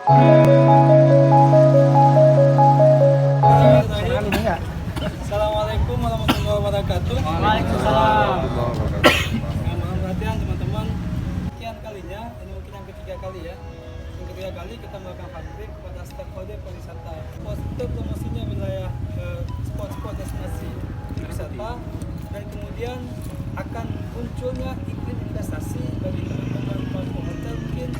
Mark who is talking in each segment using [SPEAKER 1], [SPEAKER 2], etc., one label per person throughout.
[SPEAKER 1] Assalamualaikum warahmatullahi wabarakatuh.
[SPEAKER 2] Waalaikumsalam.
[SPEAKER 1] Mohon perhatian teman-teman. Sekian kalinya, ini mungkin yang ketiga kali ya. Yang ketiga kali kita melakukan fundraising kepada stakeholder pariwisata. Untuk promosinya wilayah spot-spot destinasi wisata, dan kemudian akan munculnya iklim investasi bagi teman-teman pelaku hotel mungkin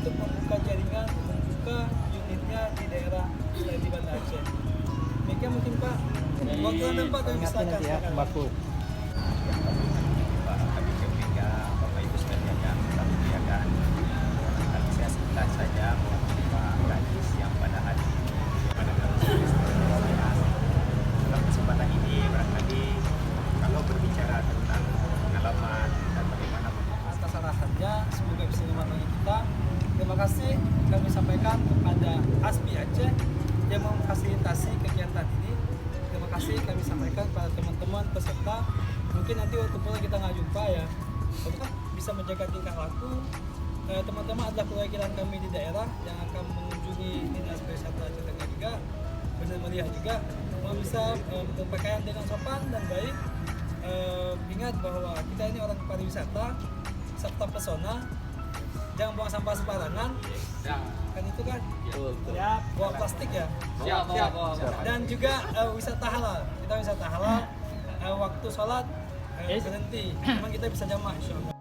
[SPEAKER 1] untuk membuka jaringan, membuka unitnya di daerah selain di Banda Aceh. Demikian mungkin Pak. Waktu Anda Pak, kami silakan.
[SPEAKER 2] Baku.
[SPEAKER 3] Kami ketiga, Bapak Ibu sekalian yang kami muliakan. Kami saya sekitar saja mewakili Pak Kadis yang pada hari ini pada dalam kesempatan ini barangkali kalau berbicara tentang pengalaman dan bagaimana
[SPEAKER 1] Atas arahannya, semoga bisa memandangi kita. Terima kasih kami sampaikan kepada ASPI Aceh yang memfasilitasi kegiatan ini. Terima kasih kami sampaikan kepada teman-teman peserta. Mungkin nanti waktu pulang kita nggak jumpa ya, tapi kan bisa menjaga tingkah laku. Teman-teman adalah perwakilan kami di daerah yang akan mengunjungi Dinas Pariwisata Aceh Tengah juga, Benar Meriah juga. Mau bisa berpakaian dengan sopan dan baik. Ingat bahwa kita ini orang pariwisata, serta pesona. Jangan buang sampah sembarangan. Kan itu kan? Ya, buang plastik ya.
[SPEAKER 2] Siap.
[SPEAKER 1] Dan juga wisata halal. Kita wisata halal. Waktu sholat berhenti. Memang kita bisa jamaah insya Allah.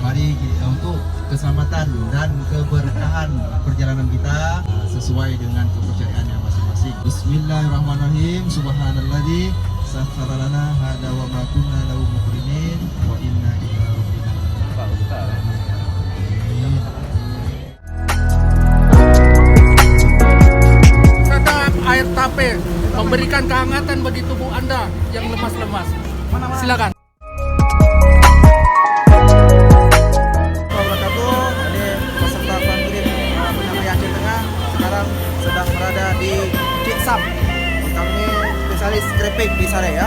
[SPEAKER 4] Mari untuk keselamatan dan keberkahan perjalanan kita sesuai dengan kepercayaannya masing-masing. Bismillahirrahmanirrahim. Subhanalladzi sakhkhara lana hada wa ma kunna lahu muqrinin wa inna ila rabbina lamunqalibun.
[SPEAKER 5] Sedap air tape memberikan kehangatan bagi tubuh Anda yang lemas-lemas. Silakan.
[SPEAKER 6] Wabarakatuh. Ini peserta fundraising Benar Meriah Aceh Tengah sekarang sedang berada di Ciksam. Kami spesialis keripik di sana ya.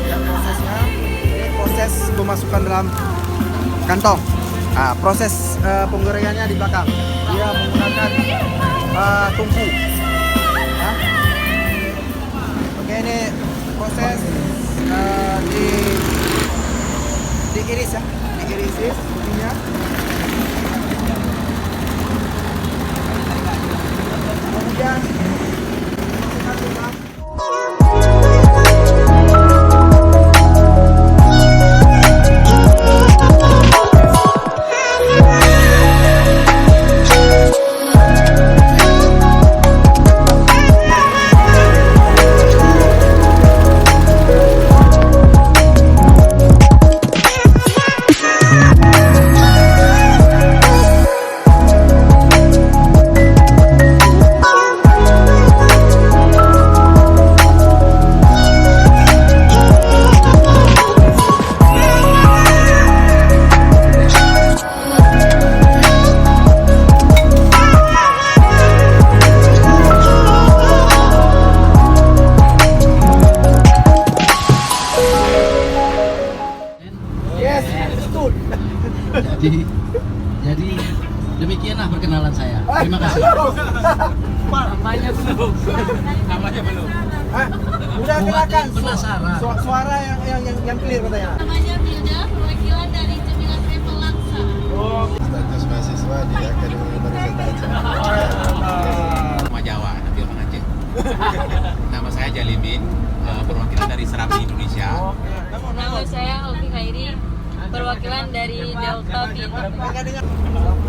[SPEAKER 6] Dan prosesnya ini proses pemasukan dalam kantong. Nah, proses penggorengannya di belakang. Dia menggunakan tungku. Ya. Oke, ini proses diiris ya, diiris ininya. Kemudian masukkan ke dalam.
[SPEAKER 4] Jadi demikianlah perkenalan saya. Terima kasih.
[SPEAKER 5] Namanya belum.
[SPEAKER 6] Udah silakan.
[SPEAKER 4] Penasaran.
[SPEAKER 6] Suara yang clear katanya.
[SPEAKER 7] Namanya Bilda, perwakilan dari Cemilan Travel Laksa.
[SPEAKER 4] Status mahasiswa di Akademi Pariwisata Aceh.
[SPEAKER 3] Rumah Jawa, tapi orang Aceh. Nama saya Jalimin, perwakilan dari Serabi Indonesia.
[SPEAKER 7] Nama saya Alfi Khairi, perwakilan dari Delta Bin.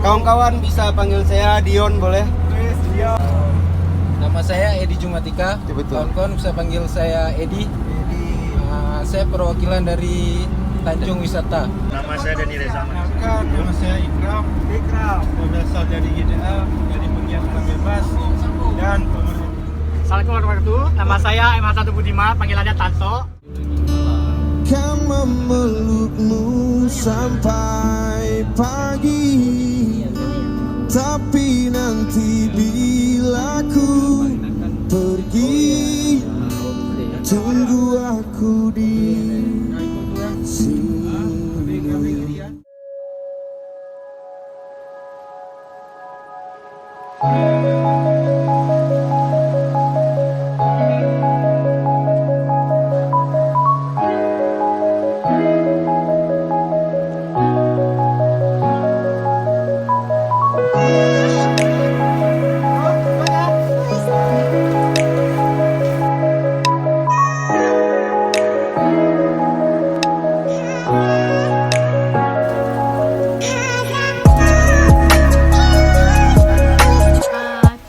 [SPEAKER 6] Kawan-kawan bisa panggil saya Dion boleh?
[SPEAKER 2] Nama saya Edi Jumatika. Kawan-kawan bisa panggil saya Edi. Saya perwakilan dari Tanjung Wisata.
[SPEAKER 3] Nama saya Dani Reza.
[SPEAKER 1] Nama saya Ikram. Berasal dari GDA, dari penggiat bebas dan pemerintah.
[SPEAKER 5] Assalamualaikum warahmatullahi wabarakatuh. Nama saya M1 Budiman, panggilannya Tanto.
[SPEAKER 8] Kan memelukmu sampai pagi, tapi nanti bila ku tunggu aku di sini.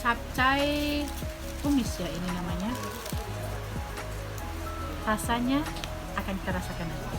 [SPEAKER 9] Capcay tumis ya ini namanya. Rasanya akan kita rasakan nanti.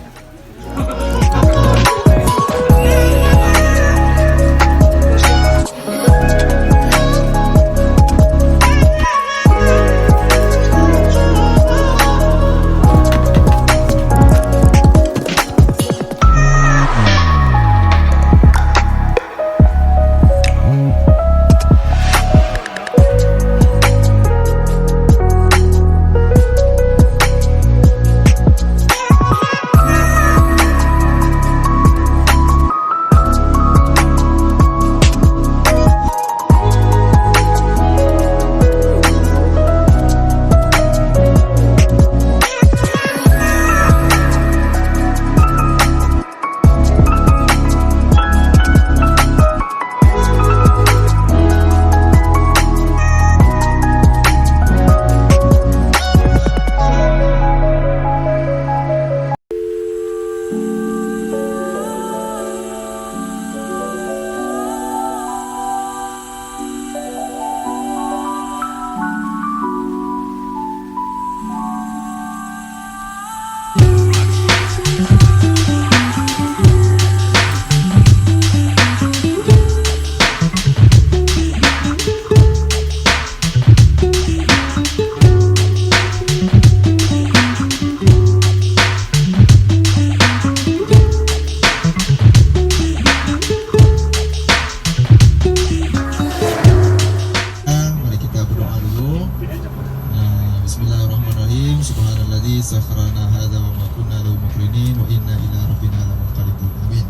[SPEAKER 4] Bismillahirrahmanirrahim. Subhanalladzi sakharana hadza wa ma kunna lahu muqrinin wa inna ila rabbina lamunqalibun. Amin.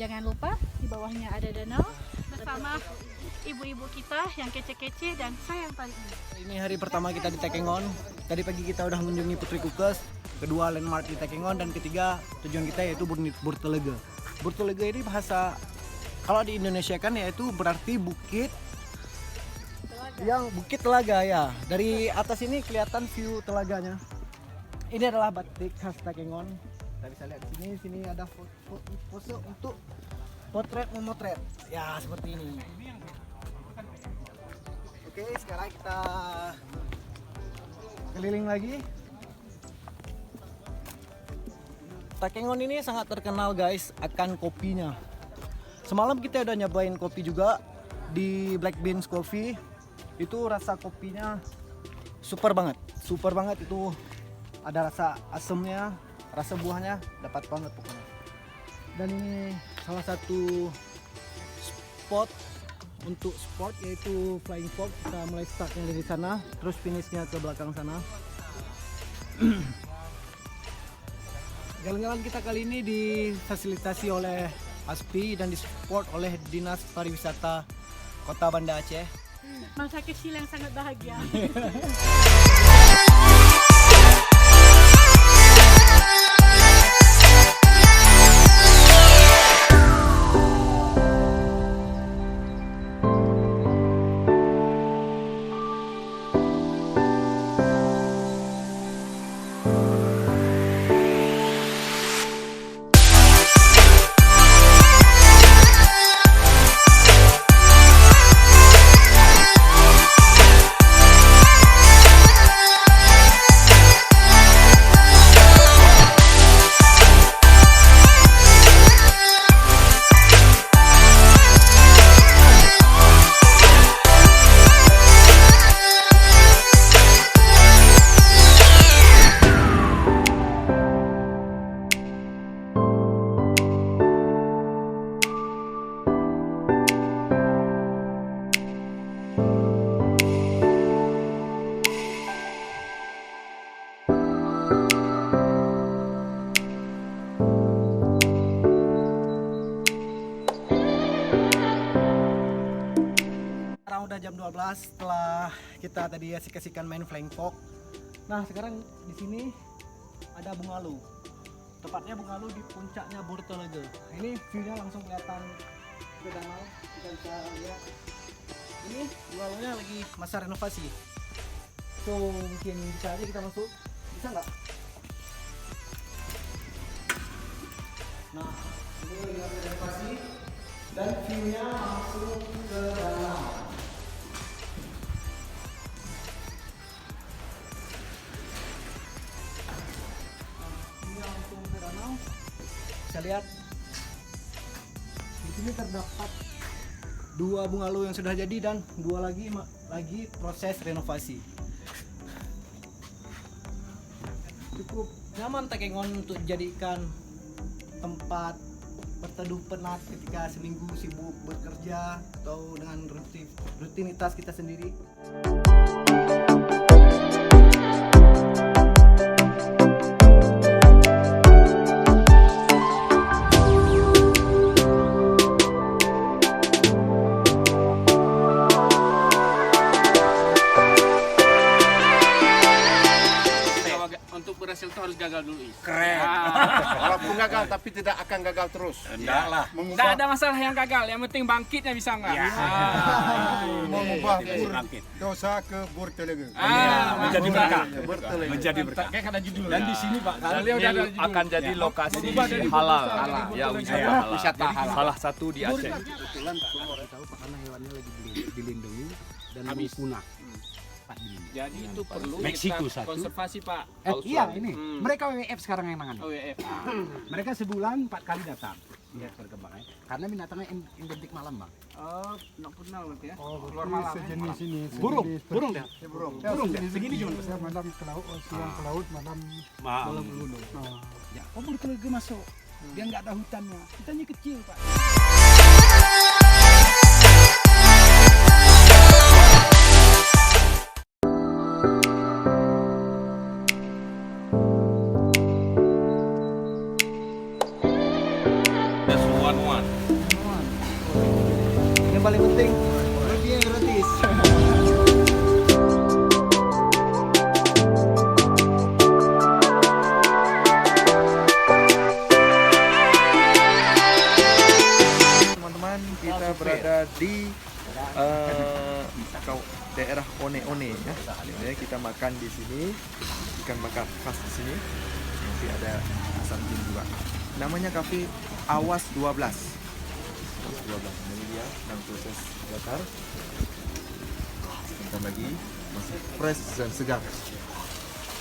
[SPEAKER 9] Jangan lupa di bawahnya ada danau bersama ibu-ibu kita yang kece-kece dan saya yang paling ini.
[SPEAKER 6] Ini hari pertama kita di Takengon. Tadi pagi kita udah mengunjungi Putri Kukes, kedua landmark di Takengon, dan ketiga tujuan kita yaitu Burtelega. Burtelega ini bahasa kalau di Indonesia kan yaitu berarti bukit telaga. Yang bukit telaga ya. Dari atas ini kelihatan view telaganya. Ini adalah batik khas Takengon. Kita bisa lihat sini ada pose untuk potret memotret. Ya, seperti ini. Oke, sekarang kita keliling lagi. Takengon ini sangat terkenal guys akan kopinya. Semalam kita udah nyobain kopi juga di Black Beans Coffee. Itu rasa kopinya super banget itu. Ada rasa asemnya, rasa buahnya dapat banget pokoknya. Dan ini salah satu spot untuk sport yaitu Flying Fox. Kita mulai startnya dari sana, terus finishnya ke belakang sana. Jalan-jalan kita kali ini difasilitasi oleh ASPI dan disupport oleh Dinas Pariwisata Kota Banda Aceh.
[SPEAKER 9] Masa kecil yang sangat bahagia. Sekarang udah jam 12 setelah kita tadi asik-asikan main Flying Fox. Nah, sekarang di sini ada Bungalu. Tepatnya Bungalu di puncaknya Bur Telega. Ini view-nya langsung kelihatan ke danau. Kita bisa lihat. Ini Bungalunya lagi masa renovasi. So, mungkin bisa aja kita masuk. Bisa nggak? Nah, ini lagi renovasi dan view-nya langsung ke danau. Bisa lihat di sini terdapat 2 Bungalu yang sudah jadi dan 2 lagi proses renovasi. Cukup nyaman Takengon untuk dijadikan tempat berteduh penat ketika seminggu sibuk bekerja atau dengan rutinitas kita sendiri.
[SPEAKER 5] Berhasil itu harus gagal dulu.
[SPEAKER 10] Keren. Walaupun gagal tapi tidak akan gagal terus.
[SPEAKER 5] Enggak lah. Enggak ada masalah yang gagal, yang penting bangkitnya bisa enggak?
[SPEAKER 10] Ya. Mengubah dosa ke Bur Telega.
[SPEAKER 3] Menjadi berkah.
[SPEAKER 10] Menjadi
[SPEAKER 3] berkah.
[SPEAKER 5] Kayak ada judul.
[SPEAKER 3] Dan di sini Pak, akan jadi lokasi
[SPEAKER 5] halal.
[SPEAKER 3] Ya, wisata halal. Salah satu di Aceh.
[SPEAKER 5] Kebetulan Pak tahu Pak karena hewannya lagi dilindungi dan habis punah. Jadi itu perlu
[SPEAKER 10] Meksiko
[SPEAKER 5] kita konservasi Pak.
[SPEAKER 10] Iya ini. Mereka WWF sekarang yang nangani.
[SPEAKER 5] WWF.
[SPEAKER 10] Mereka sebulan 4 kali datang lihat perkembangannya. Karena binatangnya endemik malam bang.
[SPEAKER 5] Oh, nggak pernah berarti ya?
[SPEAKER 10] Keluar malam. Sejenis ini.
[SPEAKER 5] Burung dah.
[SPEAKER 10] Burung dah. Segini cuma besar malam ke laut, siang ke laut, malam ke gunung. Ya, Bur Telega masuk. Dia nggak ada hutannya. Hutannya kecil Pak.
[SPEAKER 6] Yang paling penting lebihnya gratis.
[SPEAKER 11] Teman-teman, kita berada di daerah One-One ya. Jadi kita makan di sini, ikan bakar khas di sini. Nanti ada asam jin juga. Namanya Cafe Awas 12. dua belas. Ini dia dalam proses bakar. Sebentar lagi masih fresh dan segar.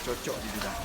[SPEAKER 11] Cocok di lidah.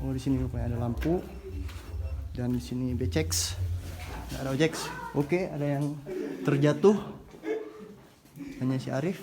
[SPEAKER 9] Oh, di sini rupanya ada lampu dan di sini BCX, nggak ada ojek. Oke, ada yang terjatuh, hanya si Arif.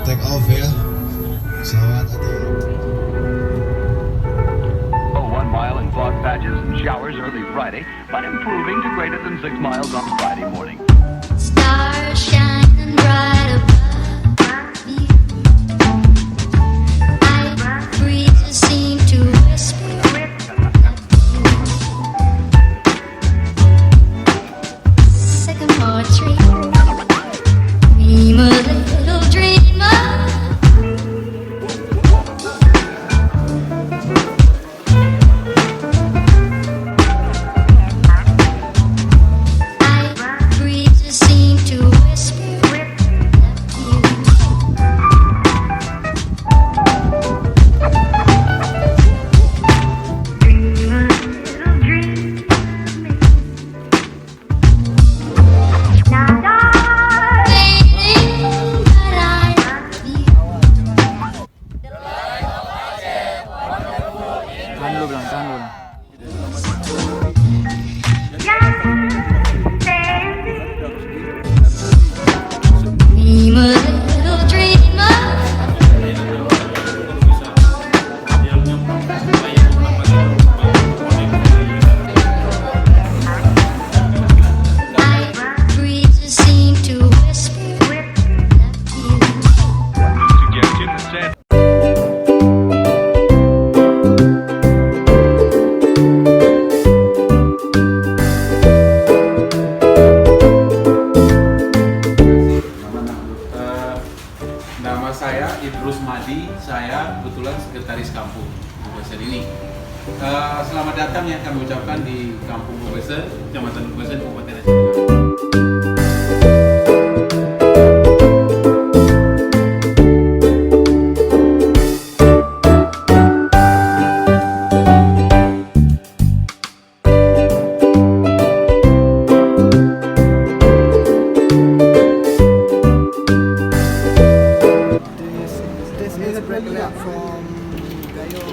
[SPEAKER 8] Take off ya. Pesawat hati.
[SPEAKER 12] 1 mile in fog patches and showers early Friday, but improving to greater than 6 miles on Friday morning.
[SPEAKER 13] Stars shining bright above me. Night breezes seem to whisper. Sycamore tree. Dream a little dreamer. I breathe.
[SPEAKER 5] selamat datang yang kami ucapkan di Kampung Bubesen, Kecamatan Bubesen, Kabupaten Aceh Tengah.
[SPEAKER 6] This is Breaklet from Gayo,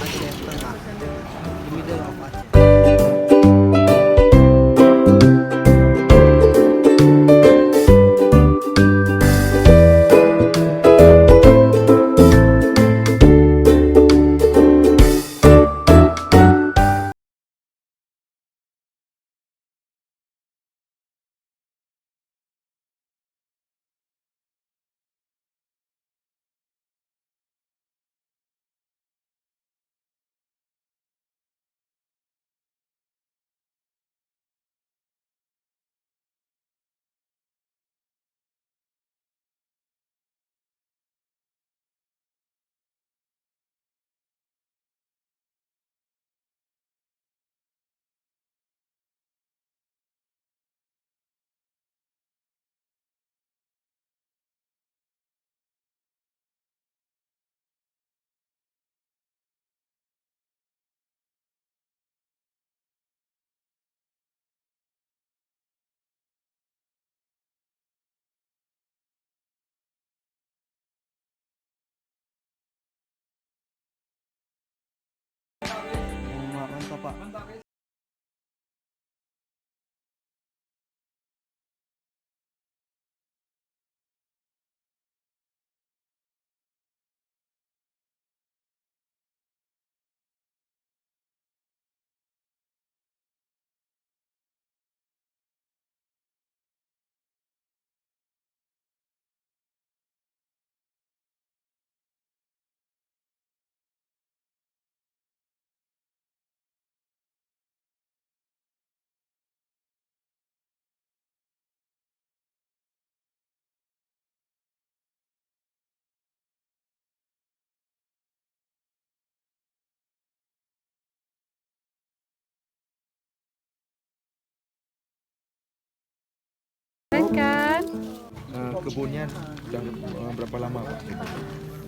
[SPEAKER 6] Aceh Tengah, the middle of Aceh. Mantap Pak.
[SPEAKER 7] Kan?
[SPEAKER 11] Kebunnya sudah berapa lama Pak?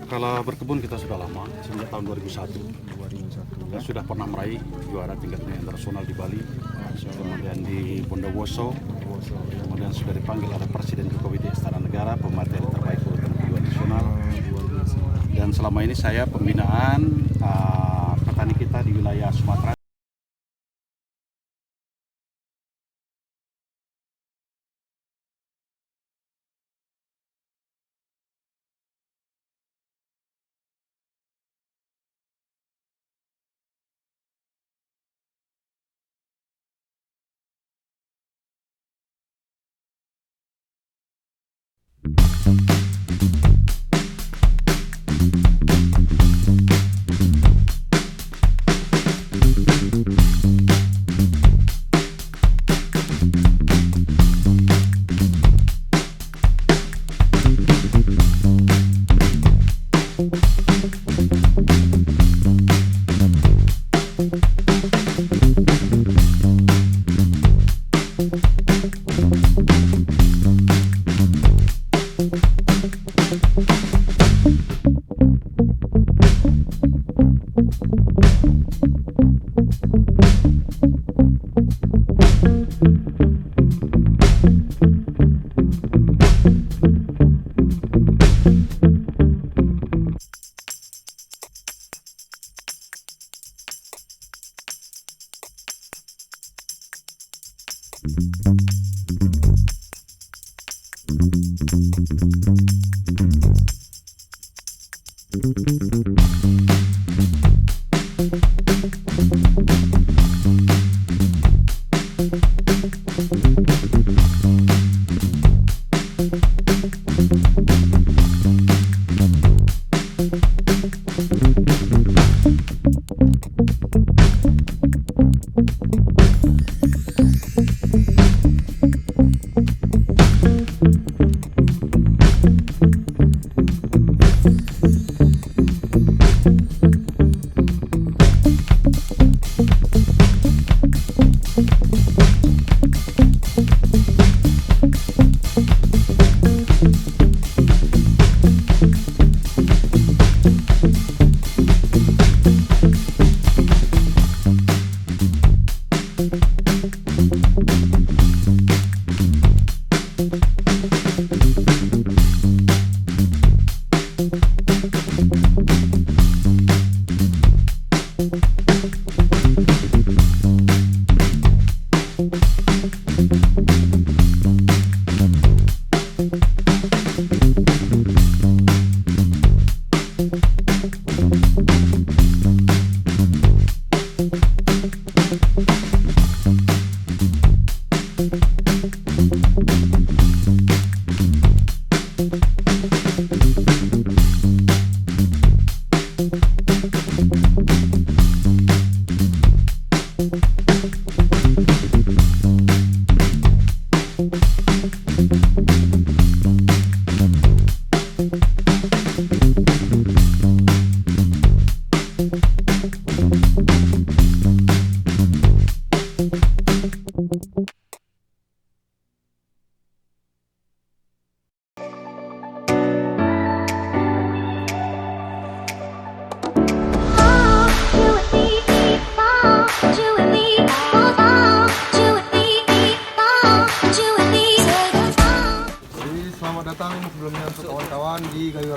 [SPEAKER 5] Kalau berkebun kita sudah lama, sejak tahun 2001. Ya, sudah pernah meraih juara tingkat internasional di Bali, kemudian di Bondowoso, kemudian sudah dipanggil oleh Presiden Jokowi di Istana Negara, pemateri terbaik urutan kedua nasional. Dan selama ini saya pembinaan petani kita di wilayah Sumatera.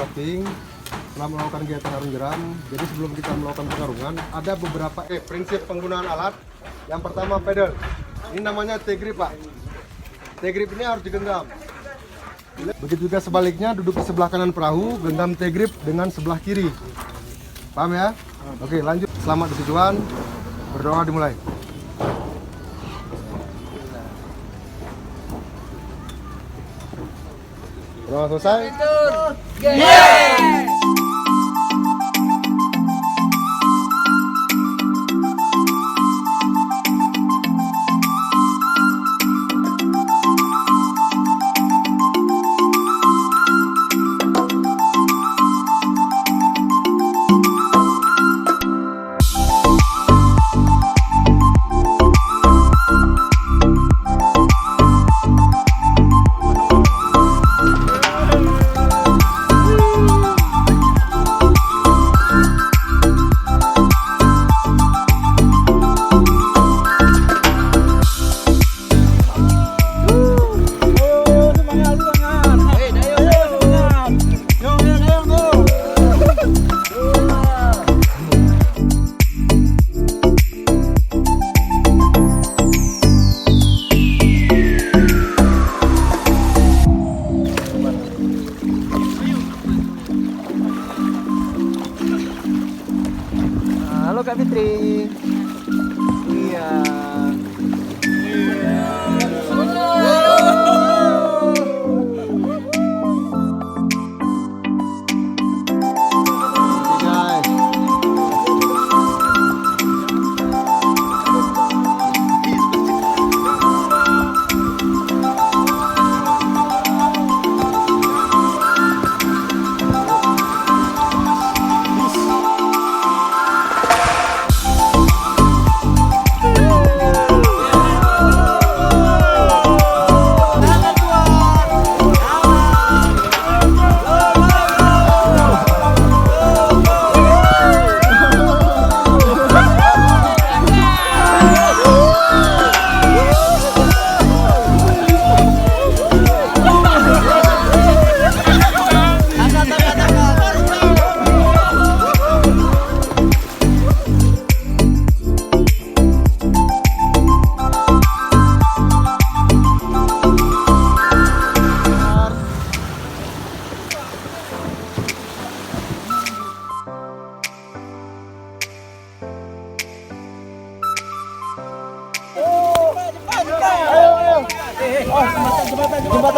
[SPEAKER 14] camping setelah melakukan kegiatan arung jeram. Jadi sebelum kita melakukan pertarungan ada beberapa prinsip penggunaan alat. Yang pertama pedal. Ini namanya T-grip, Pak. T-grip ini harus digenggam. Begitu juga sebaliknya, duduk di sebelah kanan perahu, genggam T-grip dengan sebelah kiri. Paham ya? Oke, lanjut. Selamat bertujuan. Berdoa dimulai. Berdoa selesai.
[SPEAKER 6] Halo Kak Fitri. Iya.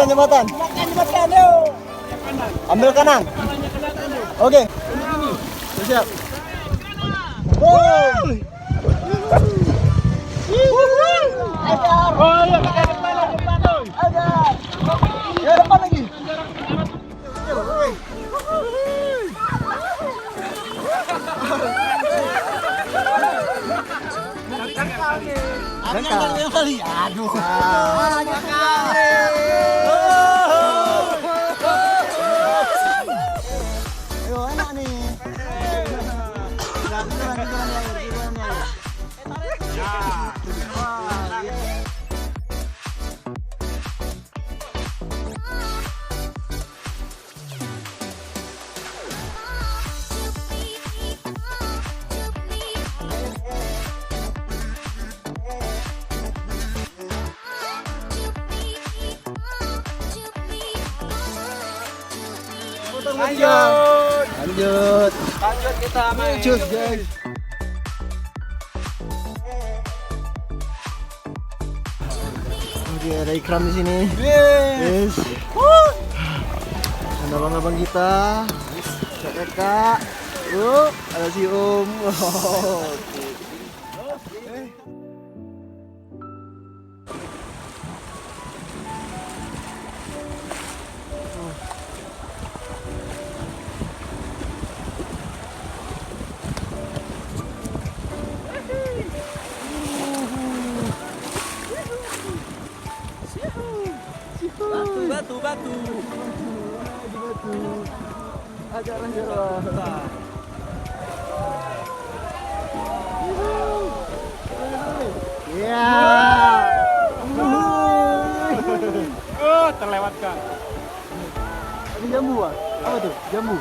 [SPEAKER 6] Jembatan. Ambil kanan. Oke. Siap. Ya depan lagi. Aduh. Enak nih. Lanjut kita main. Lanjut guys. Oke, ada Ikram di sini. Yes. Ada abang-abang kita. Kakak. Ada si Om. Batu. Agak lanjut. Ya. Oh, terlewatkan. Ada jambu, ah.
[SPEAKER 9] Apa tuh? Jambu.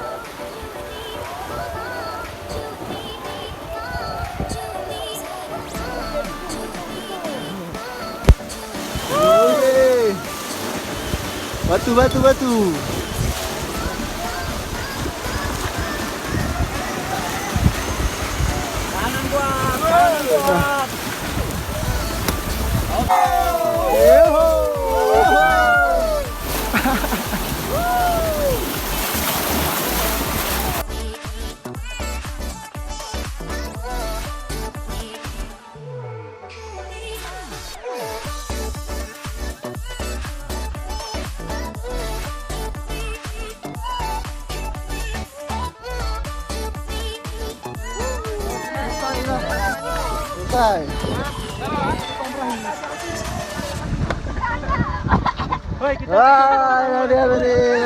[SPEAKER 9] Oke. Batu. Kanan buat. Selesai. Wah, dia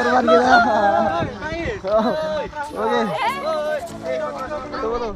[SPEAKER 9] teman kita. Oke. Tunggu.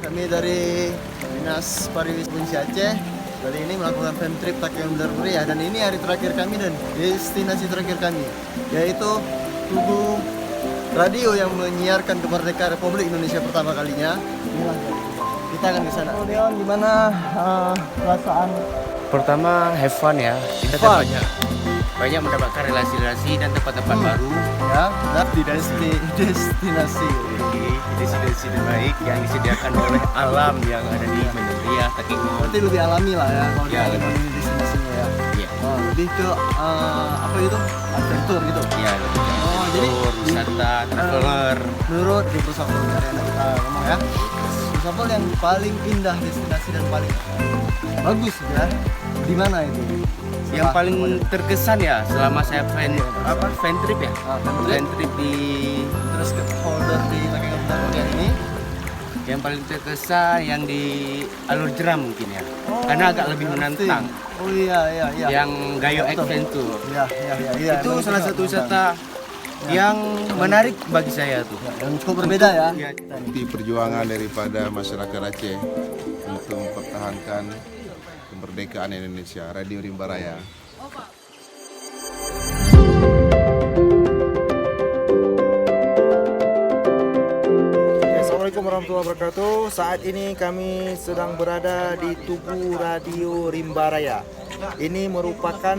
[SPEAKER 9] Kami dari Dinas Pariwisata Provinsi Aceh kali ini melakukan fan trip Takengon Daruri ya, dan ini hari terakhir kami dan destinasi terakhir kami yaitu Tugu Radio yang menyiarkan kemerdekaan Republik Indonesia pertama kalinya. Inilah, kita akan ke sana. Leon, gimana perasaan?
[SPEAKER 3] Pertama, have fun ya. Kita banyak mendapatkan relasi-relasi dan tempat-tempat baru
[SPEAKER 9] Ya, dan destinasi
[SPEAKER 3] terbaik yang disediakan oleh alam yang ada di Mendoza, Takengon.
[SPEAKER 9] Berarti lebih alami lah ya kalau
[SPEAKER 3] Ya,
[SPEAKER 9] di ini destinasinya ya.
[SPEAKER 3] Iya.
[SPEAKER 9] Oh, lebih ke apa itu? Adventure gitu.
[SPEAKER 3] Iya,
[SPEAKER 9] jadi
[SPEAKER 3] wisata, traveler.
[SPEAKER 9] Menurut di Pusapel Arena kita ngomong ya, Pusapel yang paling indah destinasi dan paling bagus ya, di mana itu?
[SPEAKER 3] Yang paling terkesan ya selama saya fan trip ya, fan trip di
[SPEAKER 9] terus ke folder di Takengon Daruri ini.
[SPEAKER 3] Yang paling terkesan yang di Alur Jeram mungkin ya, karena agak lebih menantang.
[SPEAKER 9] Oh iya.
[SPEAKER 3] Yang Gayo Adventure.
[SPEAKER 9] Iya.
[SPEAKER 3] Itu salah satu wisata yang menarik bagi saya tuh.
[SPEAKER 9] Dan cukup berbeda ya.
[SPEAKER 15] Di perjuangan daripada masyarakat Aceh untuk mempertahankan kemerdekaan Indonesia, Radio Rimba Raya.
[SPEAKER 6] Assalamualaikum warahmatullahi wabarakatuh. Saat ini kami sedang berada di Tugu Radio Rimba Raya. Ini merupakan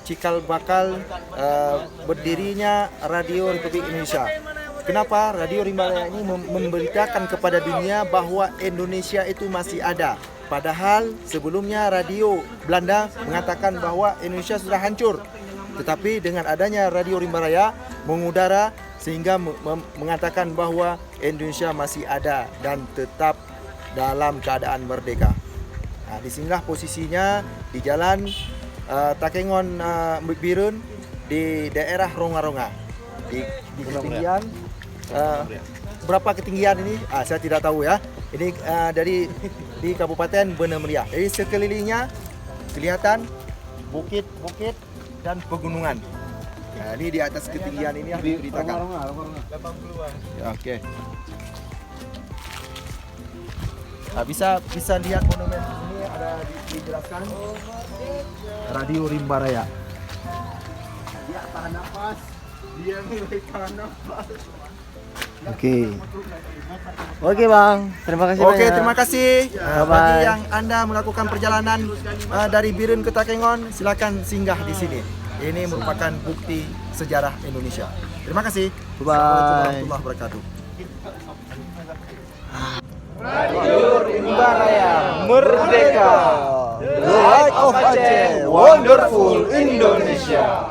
[SPEAKER 6] cikal bakal berdirinya Radio Republik Indonesia. Kenapa Radio Rimba Raya ini memberitakan kepada dunia bahwa Indonesia itu masih ada. Padahal sebelumnya radio Belanda mengatakan bahwa Indonesia sudah hancur. Tetapi dengan adanya Radio Rimba Raya mengudara sehingga mengatakan bahwa Indonesia masih ada dan tetap dalam keadaan merdeka. Nah, disinilah posisinya di jalan Takengon Birun di daerah Ronga-Ronga. Di ketinggian berapa ketinggian ini? Saya tidak tahu ya. Ini di Kabupaten Bena Mulia. Jadi sekelilingnya kelihatan bukit-bukit dan pegunungan. Nah, ini di atas ketinggian ini yang diberitakan.
[SPEAKER 1] 80-an.
[SPEAKER 6] Ya, oke. Nah, bisa lihat monumen ini ada dijelaskan Radio Rimba Raya. Dia tahan nafas. Dia mulai tahan nafas.
[SPEAKER 9] Oke Bang, terima kasih banyak.
[SPEAKER 6] Oke, terima kasih.
[SPEAKER 9] Bye-bye.
[SPEAKER 6] Bagi yang Anda melakukan perjalanan dari Birun ke Takengon, silakan singgah di sini. Ini merupakan bukti sejarah Indonesia. Terima kasih.
[SPEAKER 9] Bye-bye.
[SPEAKER 6] Assalamualaikum warahmatullahi wabarakatuh.
[SPEAKER 9] Radio Rimba Raya Merdeka, The Light of Aceh, Wonderful Indonesia.